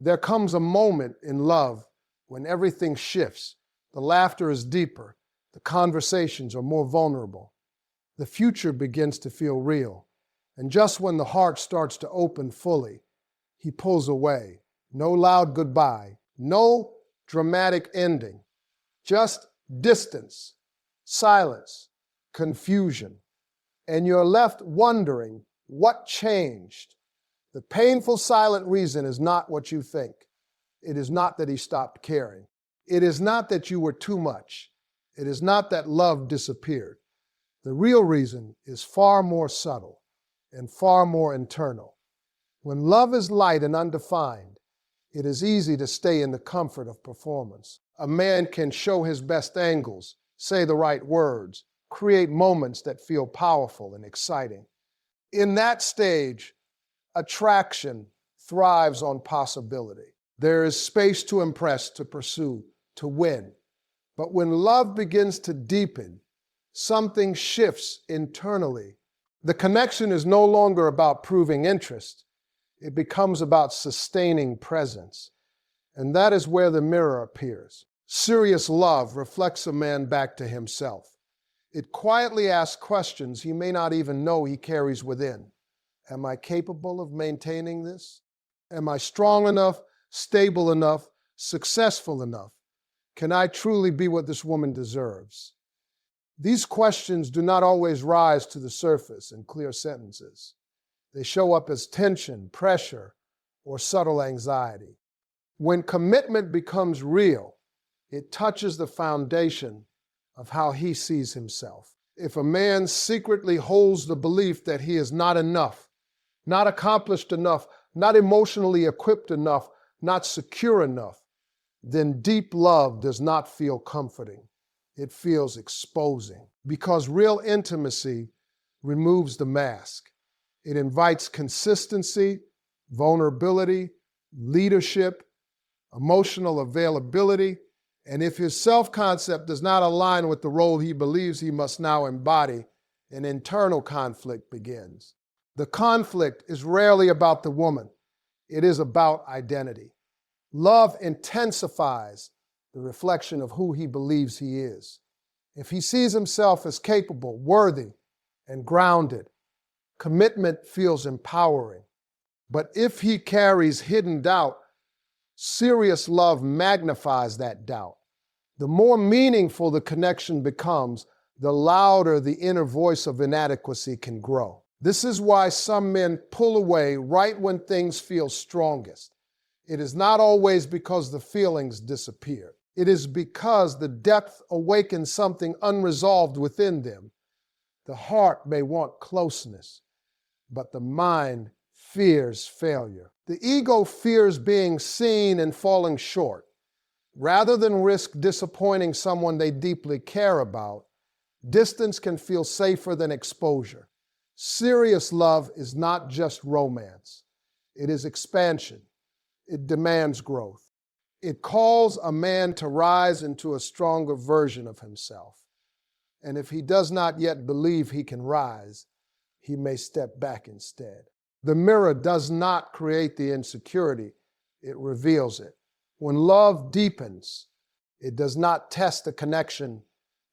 There comes a moment in love when everything shifts. The laughter is deeper. The conversations are more vulnerable. The future begins to feel real. And just when the heart starts to open fully, he pulls away. No loud goodbye. No dramatic ending. Just distance, silence, confusion. And you're left wondering what changed. The painful silent reason is not what you think. It is not that he stopped caring. It is not that you were too much. It is not that love disappeared. The real reason is far more subtle and far more internal. When love is light and undefined, it is easy to stay in the comfort of performance. A man can show his best angles, say the right words, create moments that feel powerful and exciting. In that stage, attraction thrives on possibility. There is space to impress, to pursue, to win. But when love begins to deepen, something shifts internally. The connection is no longer about proving interest. It becomes about sustaining presence. And that is where the mirror appears. Serious love reflects a man back to himself. It quietly asks questions he may not even know he carries within. Am I capable of maintaining this? Am I strong enough, stable enough, successful enough? Can I truly be what this woman deserves? These questions do not always rise to the surface in clear sentences. They show up as tension, pressure, or subtle anxiety. When commitment becomes real, it touches the foundation of how he sees himself. If a man secretly holds the belief that he is not enough, not accomplished enough, not emotionally equipped enough, not secure enough, then deep love does not feel comforting. It feels exposing, because real intimacy removes the mask. It invites consistency, vulnerability, leadership, emotional availability, and if his self-concept does not align with the role he believes he must now embody, an internal conflict begins. The conflict is rarely about the woman. It is about identity. Love intensifies the reflection of who he believes he is. If he sees himself as capable, worthy, and grounded, commitment feels empowering. But if he carries hidden doubt, serious love magnifies that doubt. The more meaningful the connection becomes, the louder the inner voice of inadequacy can grow. This is why some men pull away right when things feel strongest. It is not always because the feelings disappear. It is because the depth awakens something unresolved within them. The heart may want closeness, but the mind fears failure. The ego fears being seen and falling short. Rather than risk disappointing someone they deeply care about, distance can feel safer than exposure. Serious love is not just romance. It is expansion. It demands growth. It calls a man to rise into a stronger version of himself. And if he does not yet believe he can rise, he may step back instead. The mirror does not create the insecurity, it reveals it. When love deepens, it does not test the connection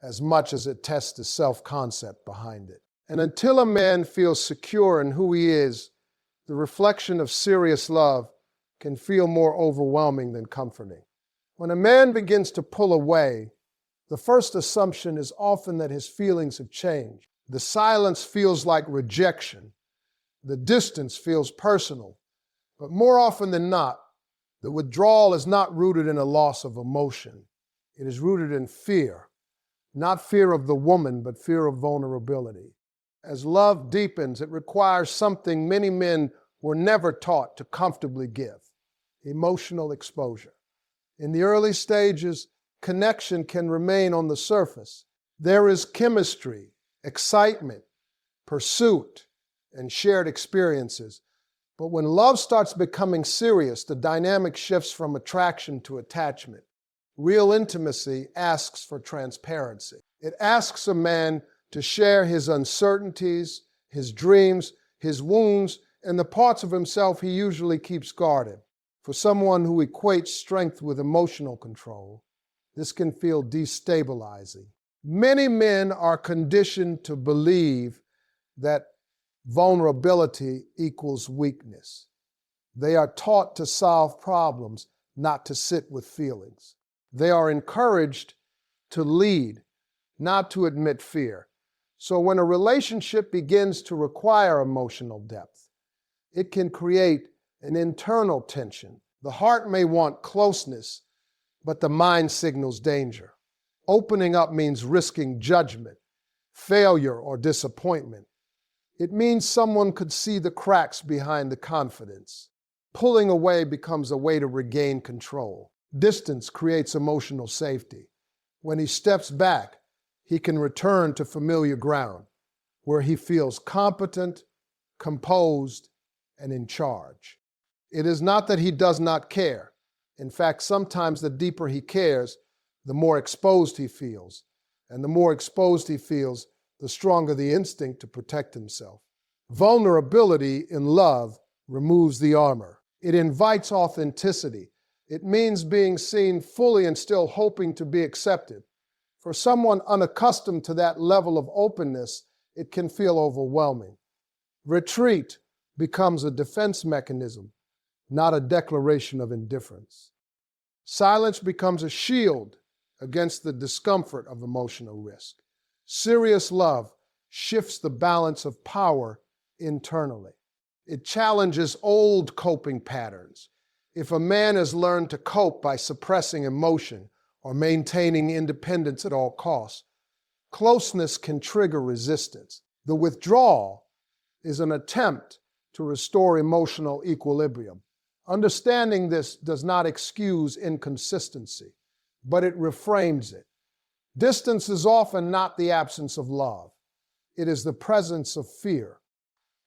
as much as it tests the self-concept behind it. And until a man feels secure in who he is, the reflection of serious love can feel more overwhelming than comforting. When a man begins to pull away, the first assumption is often that his feelings have changed. The silence feels like rejection. The distance feels personal. But more often than not, the withdrawal is not rooted in a loss of emotion. It is rooted in fear. Not fear of the woman, but fear of vulnerability. As love deepens, it requires something many men were never taught to comfortably give: emotional exposure. In the early stages, connection can remain on the surface. There is chemistry, excitement, pursuit, and shared experiences. But when love starts becoming serious, the dynamic shifts from attraction to attachment. Real intimacy asks for transparency. It asks a man to share his uncertainties, his dreams, his wounds, and the parts of himself he usually keeps guarded. For someone who equates strength with emotional control, this can feel destabilizing. Many men are conditioned to believe that vulnerability equals weakness. They are taught to solve problems, not to sit with feelings. They are encouraged to lead, not to admit fear. So when a relationship begins to require emotional depth, it can create an internal tension. The heart may want closeness, but the mind signals danger. Opening up means risking judgment, failure, or disappointment. It means someone could see the cracks behind the confidence. Pulling away becomes a way to regain control. Distance creates emotional safety. When he steps back, he can return to familiar ground, where he feels competent, composed, and in charge. It is not that he does not care. In fact, sometimes the deeper he cares, the more exposed he feels. And the more exposed he feels, the stronger the instinct to protect himself. Vulnerability in love removes the armor. It invites authenticity. It means being seen fully and still hoping to be accepted. For someone unaccustomed to that level of openness, it can feel overwhelming. Retreat becomes a defense mechanism, not a declaration of indifference. Silence becomes a shield against the discomfort of emotional risk. Serious love shifts the balance of power internally. It challenges old coping patterns. If a man has learned to cope by suppressing emotion or maintaining independence at all costs, closeness can trigger resistance. The withdrawal is an attempt to restore emotional equilibrium. Understanding this does not excuse inconsistency, but it reframes it. Distance is often not the absence of love. It is the presence of fear.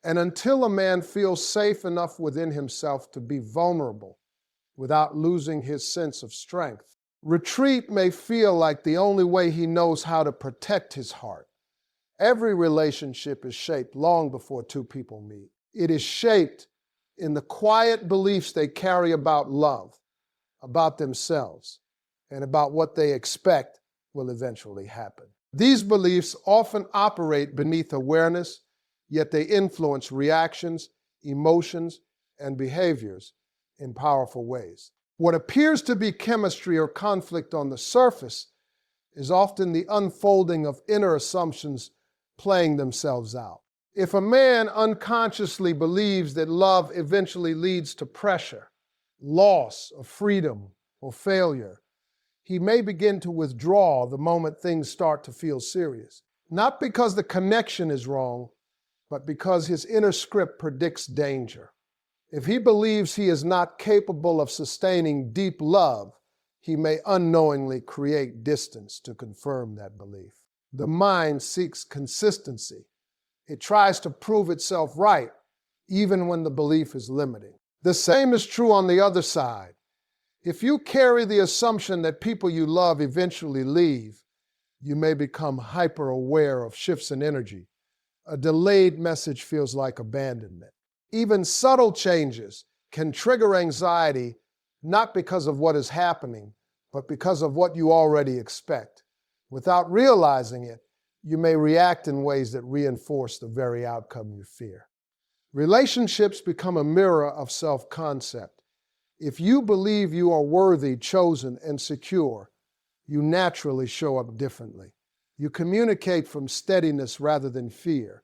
And until a man feels safe enough within himself to be vulnerable without losing his sense of strength, retreat may feel like the only way he knows how to protect his heart. Every relationship is shaped long before two people meet. It is shaped in the quiet beliefs they carry about love, about themselves, and about what they expect will eventually happen. These beliefs often operate beneath awareness, yet they influence reactions, emotions, and behaviors in powerful ways. What appears to be chemistry or conflict on the surface is often the unfolding of inner assumptions playing themselves out. If a man unconsciously believes that love eventually leads to pressure, loss of freedom, or failure, he may begin to withdraw the moment things start to feel serious. Not because the connection is wrong, but because his inner script predicts danger. If he believes he is not capable of sustaining deep love, he may unknowingly create distance to confirm that belief. The mind seeks consistency. It tries to prove itself right, even when the belief is limiting. The same is true on the other side. If you carry the assumption that people you love eventually leave, you may become hyper-aware of shifts in energy. A delayed message feels like abandonment. Even subtle changes can trigger anxiety, not because of what is happening, but because of what you already expect. Without realizing it, you may react in ways that reinforce the very outcome you fear. Relationships become a mirror of self-concept. If you believe you are worthy, chosen, and secure, you naturally show up differently. You communicate from steadiness rather than fear.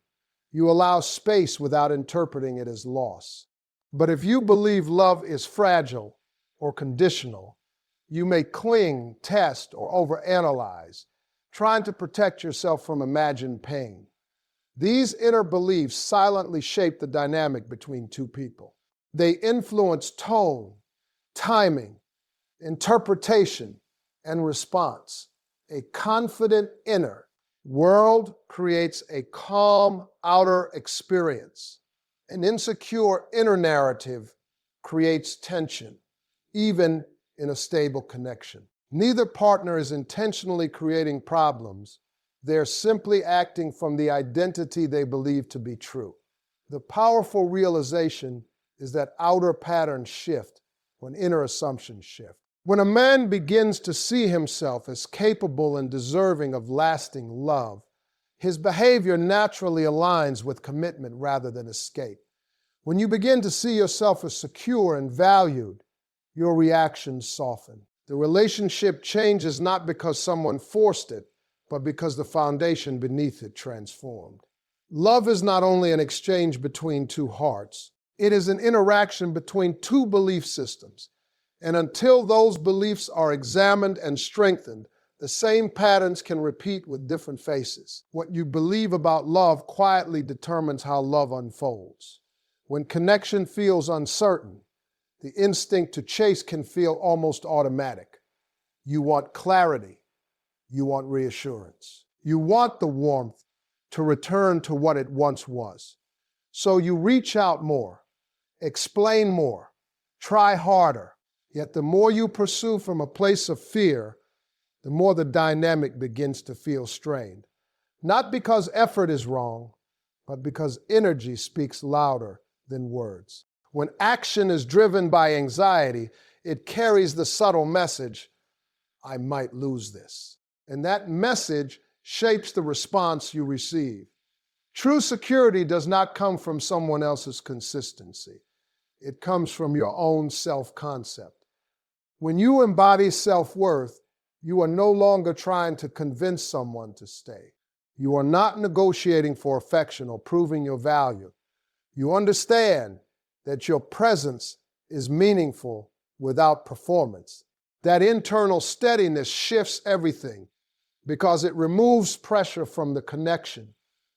You allow space without interpreting it as loss. But if you believe love is fragile or conditional, you may cling, test, or overanalyze, trying to protect yourself from imagined pain. These inner beliefs silently shape the dynamic between two people. They influence tone, timing, interpretation, and response. A confident inner world creates a calm outer experience. An insecure inner narrative creates tension, even in a stable connection. Neither partner is intentionally creating problems. They're simply acting from the identity they believe to be true. The powerful realization is that outer patterns shift, when inner assumptions shift. When a man begins to see himself as capable and deserving of lasting love, his behavior naturally aligns with commitment rather than escape. When you begin to see yourself as secure and valued, your reactions soften. The relationship changes not because someone forced it, but because the foundation beneath it transformed. Love is not only an exchange between two hearts, it is an interaction between two belief systems. And until those beliefs are examined and strengthened, the same patterns can repeat with different faces. What you believe about love quietly determines how love unfolds. When connection feels uncertain, the instinct to chase can feel almost automatic. You want clarity. You want reassurance. You want the warmth to return to what it once was. So you reach out more, explain more, try harder. Yet the more you pursue from a place of fear, the more the dynamic begins to feel strained. Not because effort is wrong, but because energy speaks louder than words. When action is driven by anxiety, it carries the subtle message, I might lose this. And that message shapes the response you receive. True security does not come from someone else's consistency. It comes from your own self-concept. When you embody self-worth, you are no longer trying to convince someone to stay. You are not negotiating for affection or proving your value. You understand that your presence is meaningful without performance. That internal steadiness shifts everything because it removes pressure from the connection.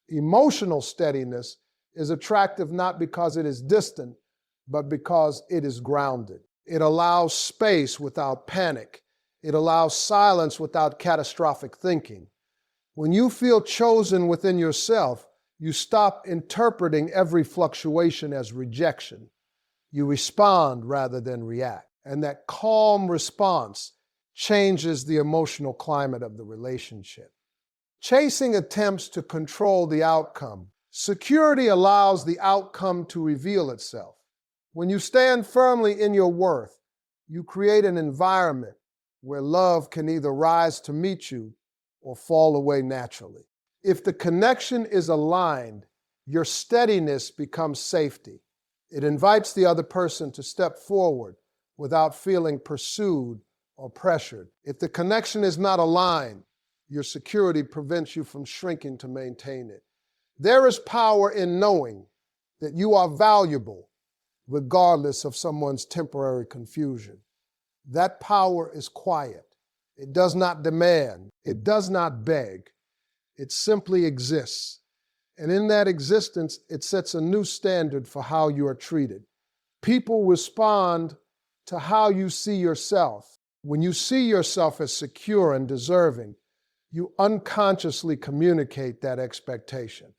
Emotional steadiness is attractive not because it is distant, but because it is grounded. It allows space without panic. It allows silence without catastrophic thinking. When you feel chosen within yourself, you stop interpreting every fluctuation as rejection. You respond rather than react. And that calm response changes the emotional climate of the relationship. Chasing attempts to control the outcome. Security allows the outcome to reveal itself. When you stand firmly in your worth, you create an environment where love can either rise to meet you or fall away naturally. If the connection is aligned, your steadiness becomes safety. It invites the other person to step forward without feeling pursued or pressured. If the connection is not aligned, your security prevents you from shrinking to maintain it. There is power in knowing that you are valuable regardless of someone's temporary confusion. That power is quiet. It does not demand. It does not beg. It simply exists. And in that existence, it sets a new standard for how you are treated. People respond to how you see yourself. When you see yourself as secure and deserving, you unconsciously communicate that expectation.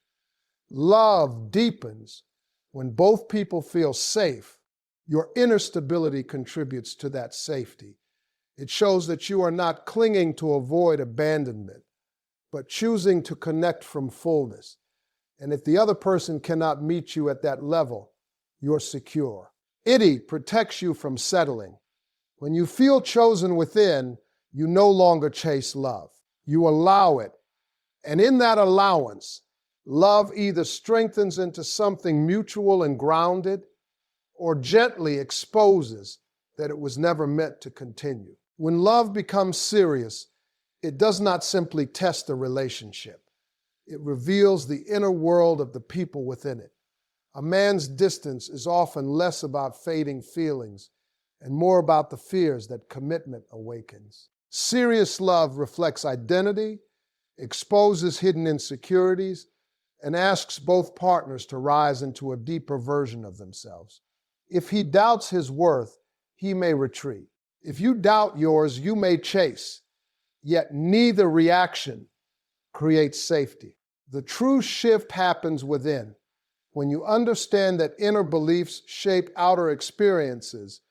Love deepens when both people feel safe. Your inner stability contributes to that safety. It shows that you are not clinging to avoid abandonment, but choosing to connect from fullness. And if the other person cannot meet you at that level, you're secure. It protects you from settling. When you feel chosen within, you no longer chase love. You allow it. And in that allowance, love either strengthens into something mutual and grounded, or gently exposes that it was never meant to continue. When love becomes serious, it does not simply test the relationship. It reveals the inner world of the people within it. A man's distance is often less about fading feelings and more about the fears that commitment awakens. Serious love reflects identity, exposes hidden insecurities, and asks both partners to rise into a deeper version of themselves. If he doubts his worth, he may retreat. If you doubt yours, you may chase, yet neither reaction creates safety. The true shift happens within. When you understand that inner beliefs shape outer experiences,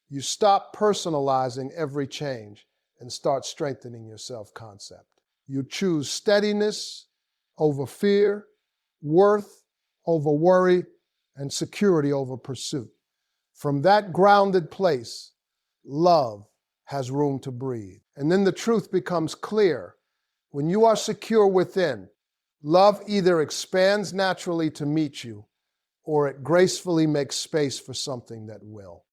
you stop personalizing every change and start strengthening your self-concept. You choose steadiness over fear, worth over worry, and security over pursuit. From that grounded place, love has room to breathe. And then the truth becomes clear. When you are secure within, love either expands naturally to meet you, or it gracefully makes space for something that will.